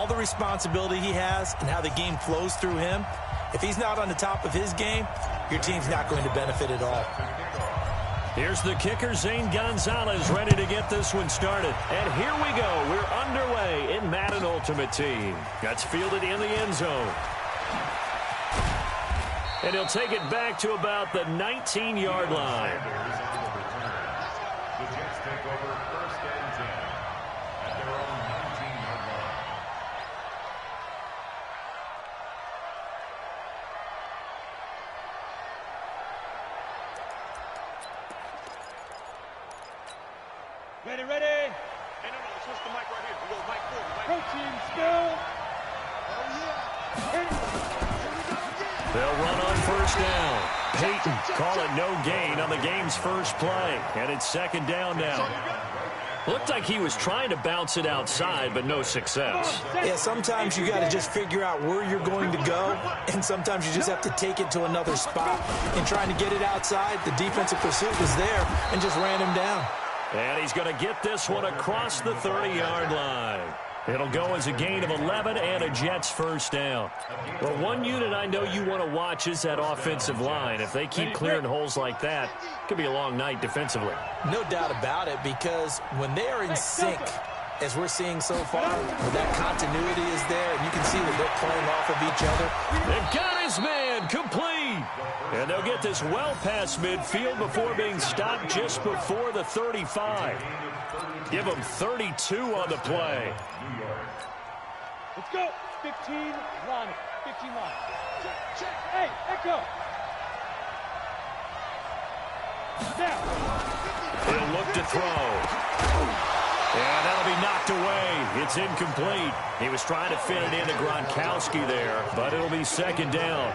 all the responsibility he has and how the game flows through him, if he's not on the top of his game, your team's not going to benefit at all. Here's the kicker, Zane Gonzalez, ready to get this one started. And here we go. We're underway in Madden Ultimate Team. That's fielded in the end zone. And he'll take it back to about the 19-yard line. The Jets take over 1st and 10 at their own 19-yard line. Ready, ready. Hey, no, switch the mic right here. We go mic forward. Coaching skill. Oh, yeah. They'll run on 1st down. Peyton call it no gain on the game's first play. And it's 2nd down now. Looked like he was trying to bounce it outside, but no success. Yeah, sometimes you got to just figure out where you're going to go, and sometimes you just have to take it to another spot. In trying to get it outside, the defensive pursuit was there and just ran him down. And he's going to get this one across the 30-yard line. It'll go as a gain of 11 and a Jets 1st down. Well, one unit I know you want to watch is that offensive line. If they keep clearing holes like that, it could be a long night defensively. No doubt about it, because when they are in sync, as we're seeing so far, that continuity is there, and you can see that they're playing off of each other. They've got his man complete. And they'll get this well past midfield before being stopped just before the 35. Give them 32 on the play. Let's go. 15 line. 15 line. Check, check. Hey, echo. Now. He'll look to throw. And that'll be knocked away. It's incomplete. He was trying to fit it into Gronkowski there, but it'll be 2nd down.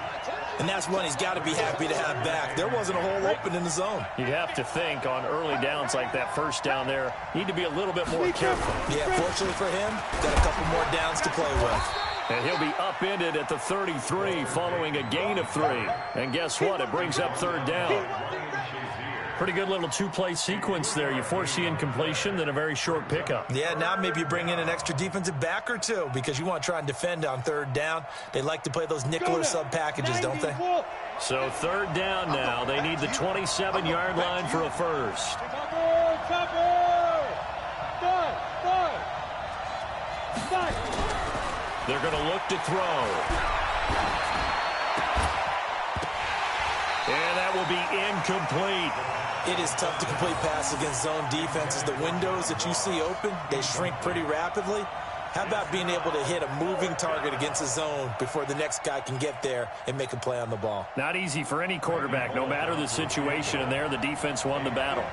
And that's one he's got to be happy to have back. There wasn't a hole open in the zone. You'd have to think on early downs like that 1st down there, need to be a little bit more careful. Yeah, fortunately for him, got a couple more downs to play with. And he'll be upended at the 33 following a gain of 3. And guess what? It brings up 3rd down. Pretty good little two-play sequence there. You force the incompletion, then a very short pickup. Yeah, now maybe you bring in an extra defensive back or two because you want to try and defend on 3rd down. They like to play those nickel or sub packages, don't they? So 3rd down now. They need the 27-yard line for a first. They're going to look to throw. And that will be incomplete. It is tough to complete pass against zone defenses. The windows that you see open, they shrink pretty rapidly. How about being able to hit a moving target against a zone before the next guy can get there and make a play on the ball? Not easy for any quarterback, no matter the situation, and there the defense won the battle.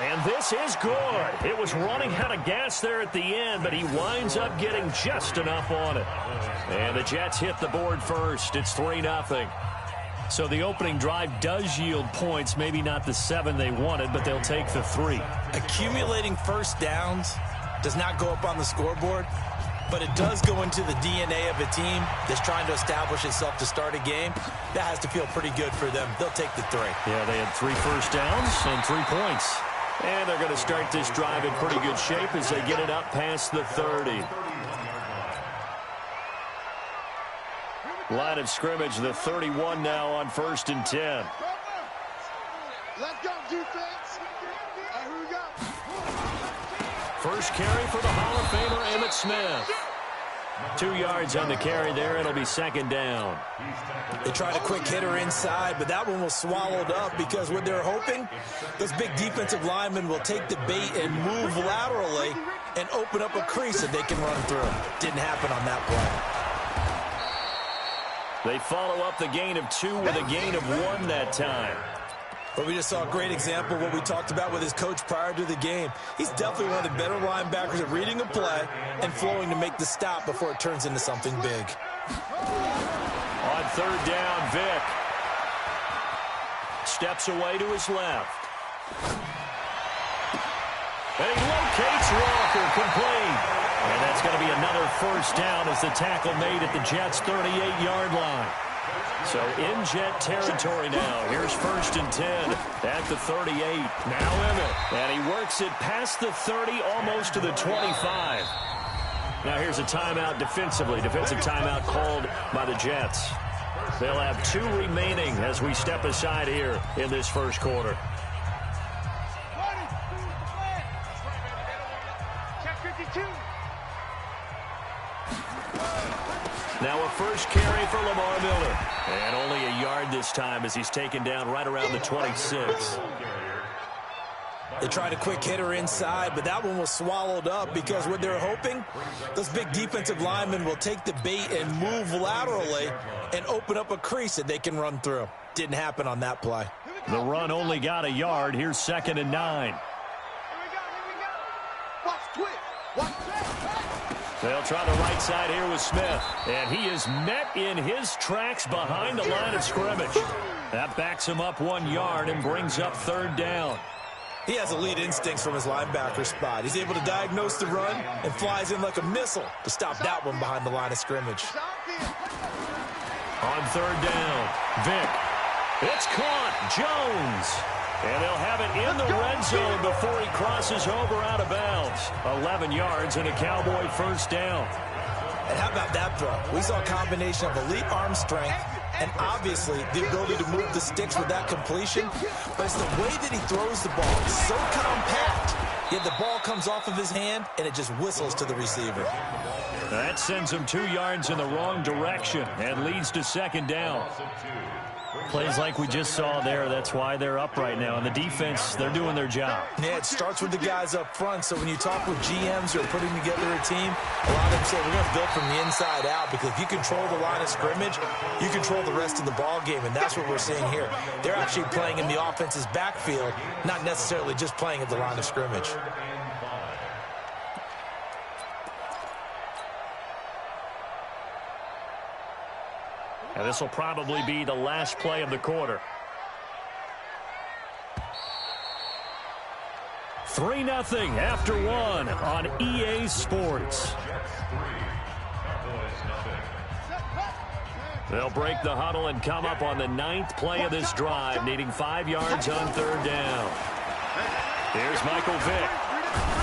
And this is good. It was running out of gas there at the end, but he winds up getting just enough on it. And the Jets hit the board first. It's 3-0. So the opening drive does yield points, maybe not the 7 they wanted, but they'll take the 3. Accumulating first downs does not go up on the scoreboard, but it does go into the DNA of a team that's trying to establish itself to start a game. That has to feel pretty good for them. They'll take the 3. Yeah, they had 3 first downs and 3 points. And they're going to start this drive in pretty good shape as they get it up past the 30. Line of scrimmage, the 31 now on 1st and 10. Let's go, defense. Here we go. First carry for the Hall of Famer, Emmitt Smith. 2 yards on the carry there. It'll be 2nd down. They tried a quick hitter inside, but that one was swallowed up because what they're hoping, those big defensive linemen will take the bait and move laterally and open up a crease that they can run through. Didn't happen on that play. They follow up the gain of 2 with a gain of 1 that time. But we just saw a great example of what we talked about with his coach prior to the game. He's definitely one of the better linebackers at reading a play and flowing to make the stop before it turns into something big. On 3rd down, Vick steps away to his left. And he locates Walker, complete. And that's going to be another first down as the tackle made at the Jets' 38-yard line. So in Jet territory now. Here's 1st and 10 at the 38. Now Emmett. And he works it past the 30, almost to the 25. Now here's a timeout defensively. Defensive timeout called by the Jets. They'll have 2 remaining as we step aside here in this first quarter. Now a first carry for Lamar Miller. And only a yard this time as he's taken down right around the 26. They tried a quick hitter inside, but that one was swallowed up because what they're hoping, those big defensive linemen will take the bait and move laterally and open up a crease that they can run through. Didn't happen on that play. The run only got a yard. Here's 2nd and 9. Watch twitch. Watch twitch. They'll try the right side here with Smith. And he is met in his tracks behind the line of scrimmage. That backs him up 1 yard and brings up 3rd down. He has elite instincts from his linebacker spot. He's able to diagnose the run and flies in like a missile to stop that one behind the line of scrimmage. On 3rd down, Vick. It's caught. Jones. And they'll have it in the red zone before he crosses over out of bounds. 11 yards and a Cowboy 1st down. And how about that throw? We saw a combination of elite arm strength and obviously the ability to move the sticks with that completion. But it's the way that he throws the ball. It's so compact, yet the ball comes off of his hand and it just whistles to the receiver. That sends him 2 yards in the wrong direction and leads to 2nd down. Plays like we just saw there. That's why they're up right now. And the defense, they're doing their job. Yeah, it starts with the guys up front. So when you talk with GMs who are putting together a team, a lot of them say we're going to build from the inside out, because if you control the line of scrimmage, you control the rest of the ball game. And that's what we're seeing here. They're actually playing in the offense's backfield, not necessarily just playing at the line of scrimmage. And this will probably be the last play of the quarter. 3-0 after 1 on EA Sports. They'll break the huddle and come up on the 9th play of this drive, needing 5 yards on 3rd down. Here's Michael Vick.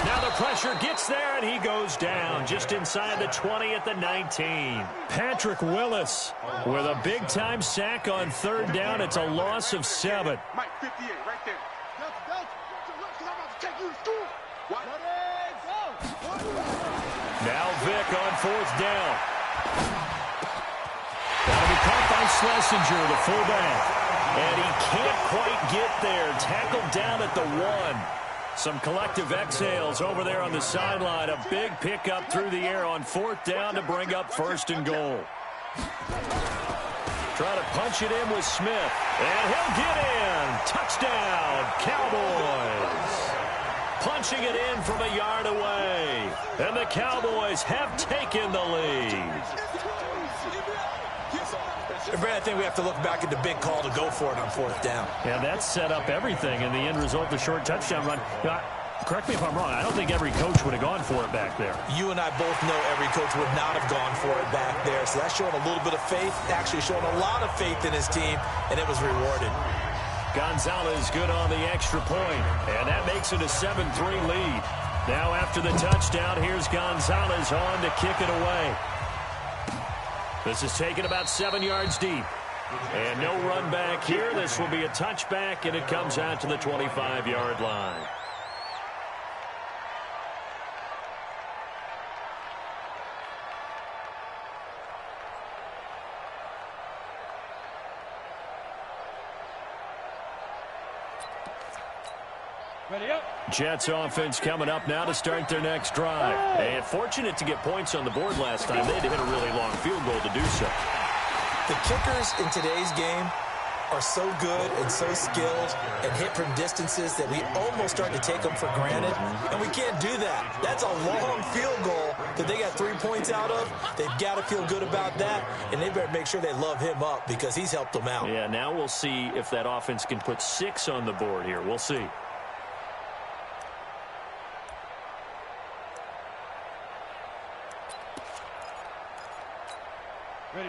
Now the pressure gets there, and he goes down just inside the 20 at the 19. Patrick Willis with a big-time sack on 3rd down. It's a loss of 7. Mike 58 right there. Now Vick on 4th down. That'll be caught by Schlesinger, the fullback. And he can't quite get there. Tackled down at the 1. Some collective exhales over there on the sideline. A big pickup through the air on 4th down to bring up 1st and goal. Try to punch it in with Smith. And he'll get in. Touchdown, Cowboys. Punching it in from a yard away. And the Cowboys have taken the lead. Brad, I think we have to look back at the big call to go for it on 4th down. Yeah, that set up everything, and the end result, the short touchdown run. You know, correct me if I'm wrong, I don't think every coach would have gone for it back there. You and I both know every coach would not have gone for it back there, so that's showing a little bit of faith, actually showing a lot of faith in his team, and it was rewarded. Gonzalez good on the extra point, and that makes it a 7-3 lead. Now after the touchdown, here's Gonzalez on to kick it away. This is taken about 7 yards deep. And no run back here. This will be a touchback, and it comes out to the 25-yard line. Ready up. Jets offense coming up now to start their next drive. And fortunate to get points on the board last time. They had to hit a really long field goal to do so. The kickers in today's game are so good and so skilled and hit from distances that we almost start to take them for granted. And we can't do that. That's a long field goal that they got 3 points out of. They've got to feel good about that, and they better make sure they love him up because he's helped them out. Yeah, now we'll see if that offense can put 6 on the board here. We'll see.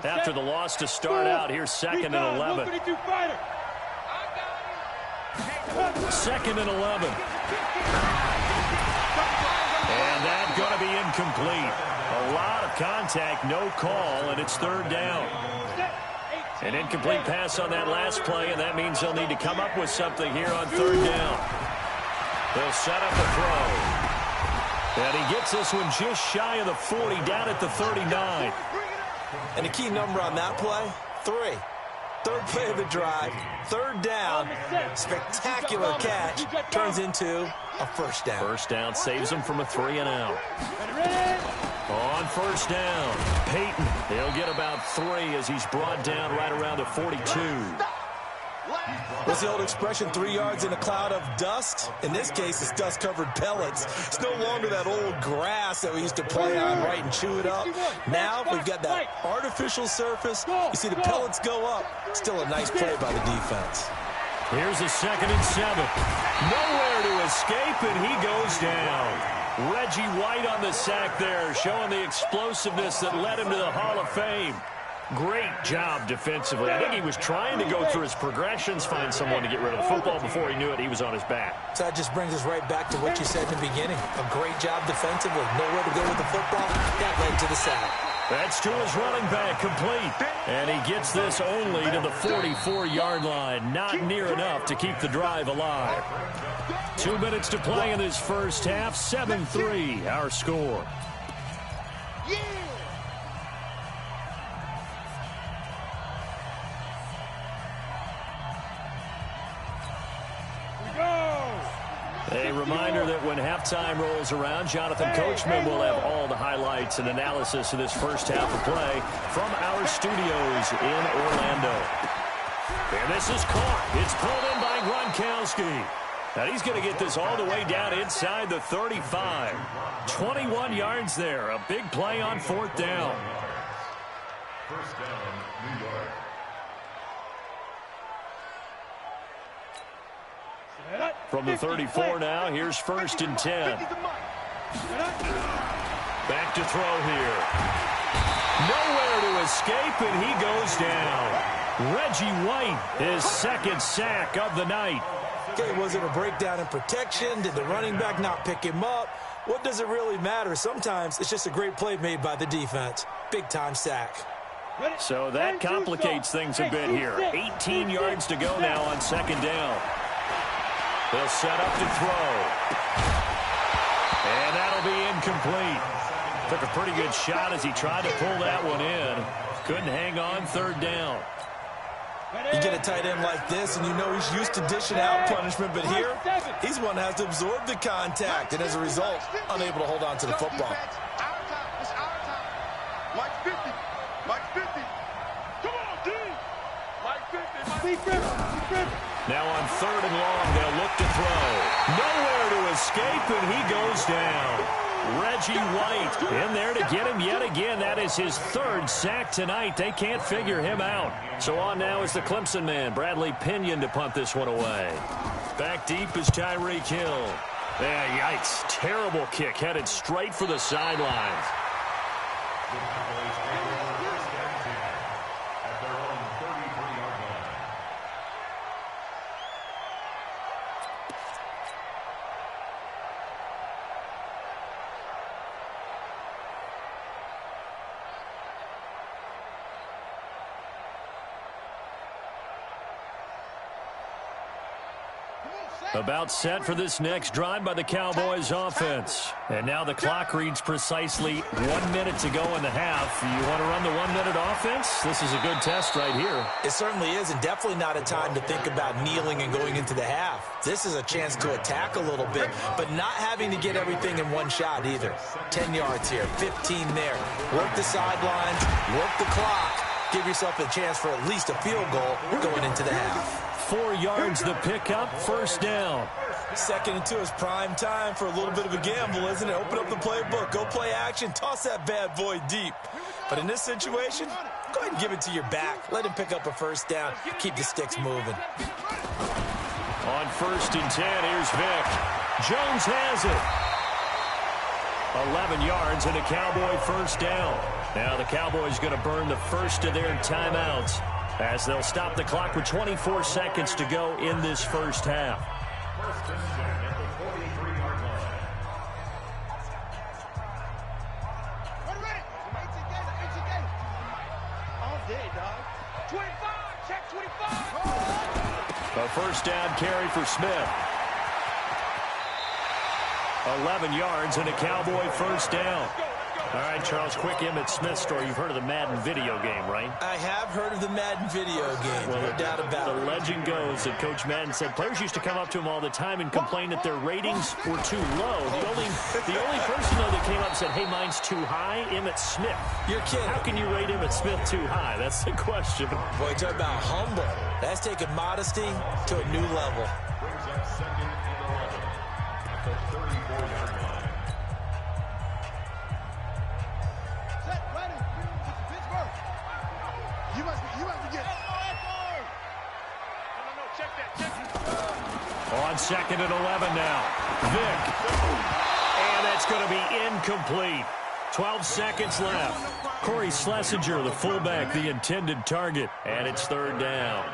After the loss to start out, here's 2nd and 11. 2nd and 11. And that's going to be incomplete. A lot of contact, no call, and it's 3rd down. An incomplete pass on that last play, and that means they'll need to come up with something here on 3rd down. They'll set up a throw. And he gets this one just shy of the 40, down at the 39. And the key number on that play, 3. 3rd play of the drive, 3rd down, spectacular catch, turns into a 1st down. 1st down saves him from a 3-and-out. On 1st down, Peyton, he'll get about 3 as he's brought down right around the 42. What's the old expression, 3 yards in a cloud of dust? In this case, it's dust-covered pellets. It's no longer that old grass that we used to play on, right, and chew it up. Now we've got that artificial surface. You see the pellets go up. Still a nice play by the defense. Here's a 2nd and 7. Nowhere to escape, and he goes down. Reggie White on the sack there, showing the explosiveness that led him to the Hall of Fame. Great job defensively. I think he was trying to go through his progressions, find someone to get rid of the football. Before he knew it, he was on his back. So that just brings us right back to what you said in the beginning. A great job defensively. Nowhere to go with the football. That led to the sack. That's to his running back, complete. And he gets this only to the 44-yard line. Not near enough to keep the drive alive. 2 minutes to play in this first half. 7-3, our score. A reminder that when halftime rolls around, Jonathan Coachman will have all the highlights and analysis of this first half of play from our studios in Orlando. And this is caught. It's pulled in by Gronkowski. And he's going to get this all the way down inside the 35. 21 yards there. A big play on 4th down. 1st down, New York. From the 34 now, here's 1st and 10. Back to throw here. Nowhere to escape, and he goes down. Reggie White, his 2nd sack of the night. Okay, was it a breakdown in protection? Did the running back not pick him up? What does it really matter? Sometimes it's just a great play made by the defense. Big-time sack. So that complicates things a bit here. 18 yards to go now on 2nd down. They'll set up to throw. And that'll be incomplete. Took a pretty good shot as he tried to pull that one in. Couldn't hang on 3rd down. You get a tight end like this, and you know he's used to dishing out punishment, but here, he's one that has to absorb the contact, and as a result, unable to hold on to the football. It's our time. Mike 50. Mike 50. Come on, D. Mike 50. Now on 3rd and long, they'll look to throw. Nowhere to escape, and he goes down. Reggie White in there to get him yet again. That is his 3rd sack tonight. They can't figure him out. So on now is the Clemson man, Bradley Pinion, to punt this one away. Back deep is Tyreek Hill. Yikes. Terrible kick headed straight for the sidelines. The Cowboys take over 1st and 10 at their own 33-yard line. About set for this next drive by the Cowboys offense. And now the clock reads precisely 1 minute to go in the half. You want to run the 1 minute offense? This is a good test right here. It certainly is, and definitely not a time to think about kneeling and going into the half. This is a chance to attack a little bit, but not having to get everything in one shot either. 10 yards here, 15 there. Work the sidelines, work the clock. Give yourself a chance for at least a field goal going into the half. 4 yards the pickup, 1st down. 2nd and 2 is prime time for a little bit of a gamble, isn't it? Open up the playbook, go play action, toss that bad boy deep. But in this situation, go ahead and give it to your back. Let him pick up a 1st down, keep the sticks moving. On 1st and 10, here's Vic. Jones has it. 11 yards and a Cowboy 1st down. Now the Cowboys going to burn the first of their timeouts as they'll stop the clock with 24 seconds to go in this first half. First and 10 at the 43-yard line. All day, dog. 25, check 25. A first down carry for Smith. 11 yards and a Cowboy first down. All right, Charles, quick Emmitt Smith story. You've heard of the Madden video game, right? I have heard of the Madden video game, well, no doubt about it. The legend goes that Coach Madden said players used to come up to him all the time and complain that their ratings were too low. The only person, though, that came up and said, hey, mine's too high, Emmitt Smith. You're kidding. How can you rate Emmitt Smith too high? That's the question. Boy, talk about humble. That's taking modesty to a new level. Brings up second and 11 at the 34-yard line. On second and 11 now. Vick. And that's going to be incomplete. 12 seconds left. Corey Schlesinger, the fullback, the intended target. And it's third down.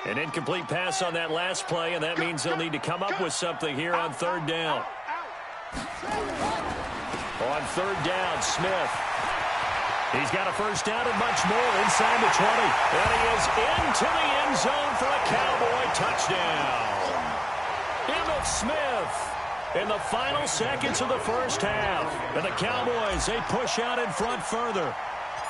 An incomplete pass on that last play, and that means they'll need to come up with something here on third down. On third down, Smith. He's got a first down and much more inside the 20. And he is into the end zone for a Cowboy touchdown. Emmitt Smith in the final seconds of the first half. And the Cowboys, they push out in front further.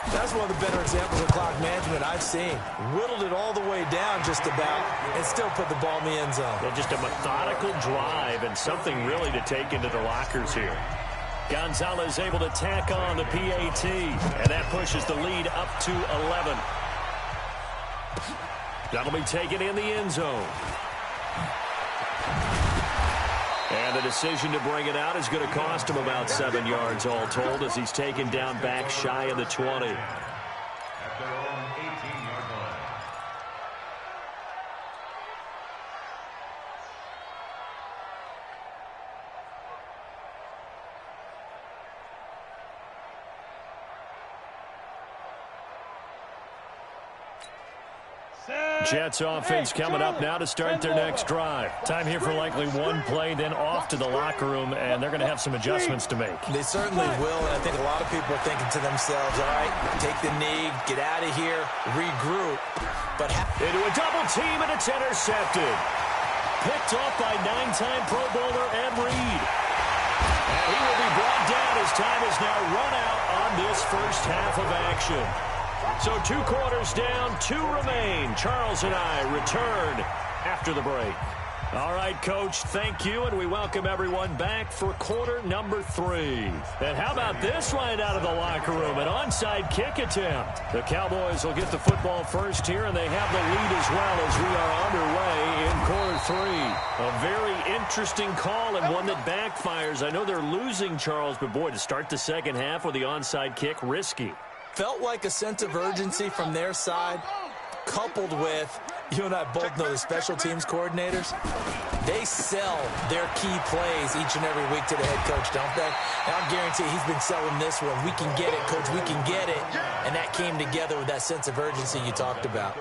That's one of the better examples of clock management I've seen. Whittled it all the way down just about and still put the ball in the end zone. Yeah, just a methodical drive and something really to take into the lockers here. Gonzalez able to tack on the PAT, and that pushes the lead up to 11. That'll be taken in the end zone. And the decision to bring it out is going to cost him about 7 yards all told as he's taken down back shy of the 20. At their own 18-yard line. Jets offense coming up now to start their next drive. Time here for likely one play, then off to the locker room, and they're going to have some adjustments to make. They certainly will, and I think a lot of people are thinking to themselves, all right, take the knee, get out of here, regroup. But into a double team, and it's intercepted. Picked off by 9-time Pro Bowler Ed Reed. And he will be brought down as time is now run out on this first half of action. So 2 quarters down, 2 remain. Charles and I return after the break. All right, Coach, thank you, and we welcome everyone back for quarter number 3. And how about this right out of the locker room, an onside kick attempt. The Cowboys will get the football first here, and they have the lead as well as we are underway in quarter 3. A very interesting call and one that backfires. I know they're losing, Charles, but boy, to start the second half with the onside kick, risky. Felt like a sense of urgency from their side, coupled with, you and I both know the special teams coordinators, they sell their key plays each and every week to the head coach, don't they? And I'll guarantee he's been selling this one. We can get it, coach, we can get it. And that came together with that sense of urgency you talked about.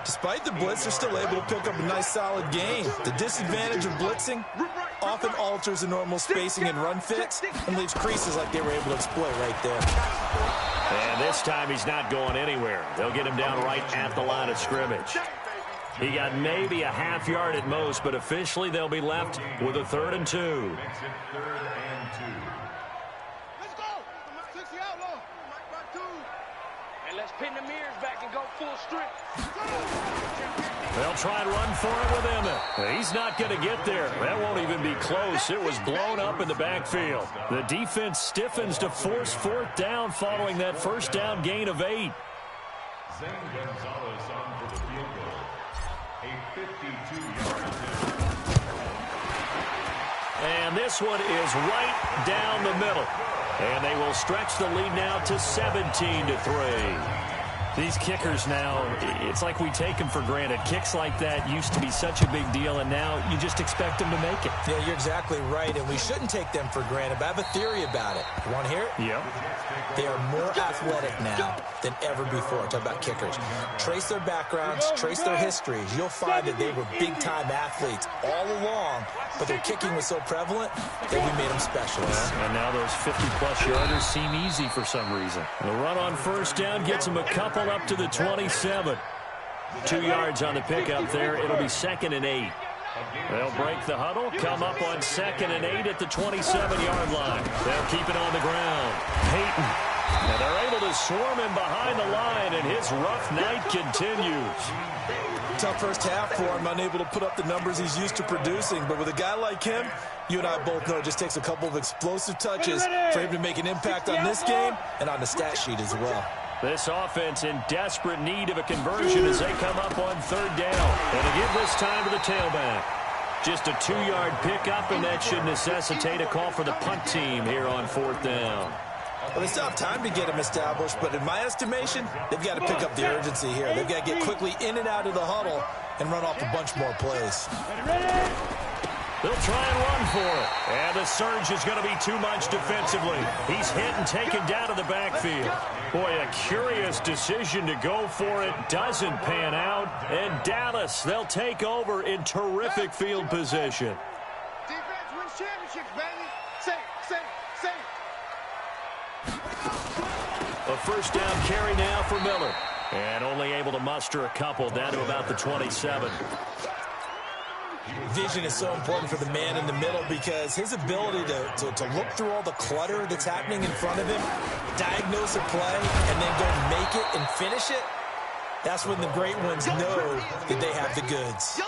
Despite the blitz, they're still able to pick up a nice, solid game. The disadvantage of blitzing often alters the normal spacing and run fits and leaves creases like they were able to exploit right there. And this time he's not going anywhere. They'll get him down right at the line of scrimmage. He got maybe a half yard at most, but officially they'll be left with a 3rd and 2. Let's go. And let's pin the mirrors back and go full strength. They'll try and run for it with Emmitt. He's not going to get there. That won't even be close. It was blown up in the backfield. The defense stiffens to force 4th down following that first down gain of 8. Zane Gonzalez on for the field goal. A 52-yard attempt. And this one is right down the middle. And they will stretch the lead now to 17-3. These kickers now, it's like we take them for granted. Kicks like that used to be such a big deal, and now you just expect them to make it. Yeah, you're exactly right, and we shouldn't take them for granted, but I have a theory about it. You want to hear it? Yep. They are more athletic now than ever before. Talk about kickers. Trace their backgrounds, trace their histories. You'll find that they were big-time athletes all along, but their kicking was so prevalent that we made them specialists. And now those 50-plus yarders seem easy for some reason. The run on first down gets them a couple up to the 27. 2 yards on the pickup there. It'll be 2nd and 8. They'll break the huddle, come up on 2nd and 8 at the 27-yard line. They'll keep it on the ground. Peyton. And they're able to swarm him behind the line, and his rough night continues. Tough first half for him, unable to put up the numbers he's used to producing. But with a guy like him, you and I both know it just takes a couple of explosive touches for him to make an impact on this game and on the stat sheet as well. This offense in desperate need of a conversion as they come up on 3rd down. And they give this time to the tailback. Just a 2-yard pickup, and that should necessitate a call for the punt team here on 4th down. Well, they still have time to get them established, but in my estimation, they've got to pick up the urgency here. They've got to get quickly in and out of the huddle and run off a bunch more plays. They'll try and run for it. And the surge is going to be too much defensively. He's hit and taken down to the backfield. Boy, a curious decision to go for it. Doesn't pan out. And Dallas, they'll take over in terrific field position. Defense wins championships, baby. Say. A first down carry now for Miller. And only able to muster a couple down to about the 27. Vision is so important for the man in the middle because his ability to look through all the clutter that's happening in front of him, diagnose a play, and then go make it and finish it, that's when the great ones know that they have the goods.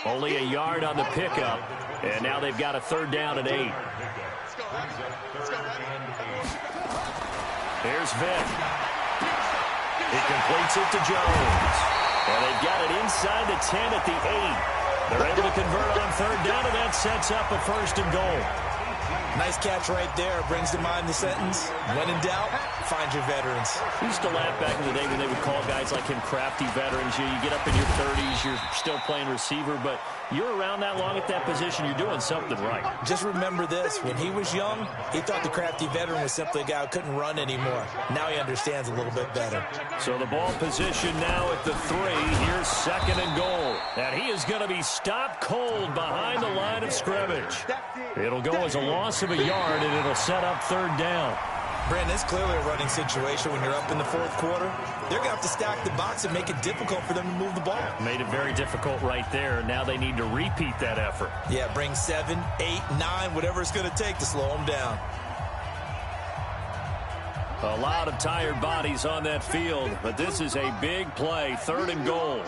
Only a yard on the pickup, and now they've got a 3rd down and 8. Here's Vick. He completes it to Jones. And they've got it inside the 10 at the 8. They're able to convert on 3rd down, and that sets up a 1st and goal. Nice catch right there. Brings to mind the sentence, when in doubt, find your veterans. We used to laugh back in the day when they would call guys like him crafty veterans. You get up in your 30s, you're still playing receiver, but you're around that long at that position, you're doing something right. Just remember this. When he was young, he thought the crafty veteran was simply a guy who couldn't run anymore. Now he understands a little bit better. So the ball position now at the 3. Here's 2nd and goal. And he is going to be stopped cold behind the line of scrimmage. It'll go as a loss of a yard, and it'll set up 3rd down. Brandon, it's clearly a running situation when you're up in the 4th quarter. They're going to have to stack the box and make it difficult for them to move the ball. Made it very difficult right there. Now they need to repeat that effort. Yeah, bring 7, 8, 9, whatever it's going to take to slow them down. A lot of tired bodies on that field, but this is a big play. 3rd and goal.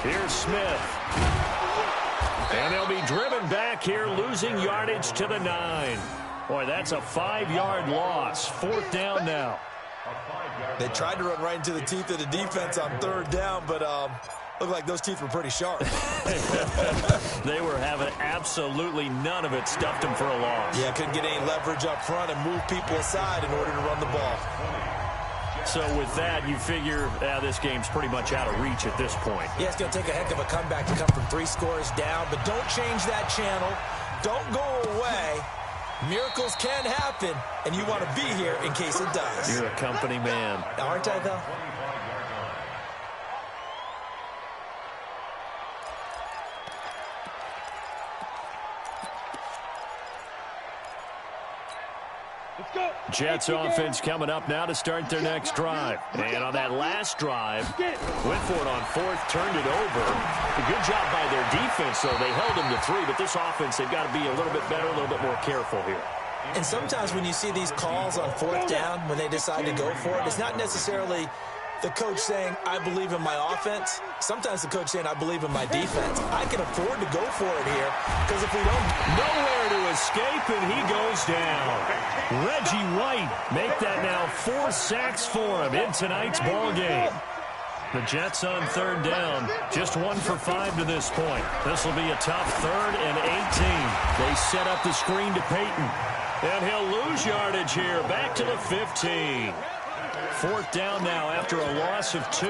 Here's Smith. And they'll be driven back here, losing yardage to the 9. Boy, that's a 5-yard loss. 4th down now. They tried to run right into the teeth of the defense on 3rd down, but looked like those teeth were pretty sharp. They were having absolutely none of it. Stuffed them for a loss. Yeah, couldn't get any leverage up front and move people aside in order to run the ball. So with that, you figure this game's pretty much out of reach at this point. Yeah, it's going to take a heck of a comeback to come from 3 scores down, but don't change that channel. Don't go away. Miracles can happen, and you want to be here in case it does. You're a company man. Aren't I, though? Jets offense coming up now to start their next drive. And on that last drive, went for it on 4th, turned it over. A good job by their defense, though. They held them to 3, but this offense, they've got to be a little bit better, a little bit more careful here. And sometimes when you see these calls on 4th down, when they decide to go for it, it's not necessarily the coach saying, I believe in my offense. Sometimes the coach saying, I believe in my defense. I can afford to go for it here, because if we don't... Nowhere to escape, and he goes down. Reggie White make that now 4 sacks for him in tonight's ball game. The Jets on 3rd down, just 1 for 5 to this point. This will be a tough 3rd and 18. They set up the screen to Peyton. And he'll lose yardage here, back to the 15. 4th down now after a loss of 2.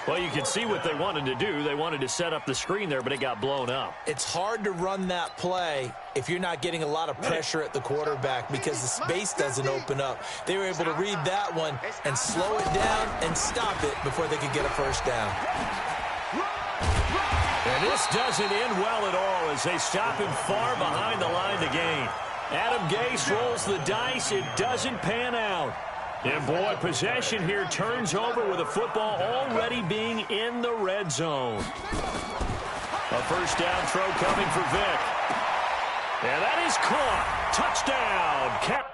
Well, you can see what they wanted to do. They wanted to set up the screen there, but it got blown up. It's hard to run that play if you're not getting a lot of pressure at the quarterback because the space doesn't open up. They were able to read that one and slow it down and stop it before they could get a first down. And this doesn't end well at all as they stop him far behind the line to gain. Adam Gase rolls the dice. It doesn't pan out. And, boy, possession here turns over with a football already being in the red zone. A first down throw coming for Vic. And that is caught. Touchdown, Cap.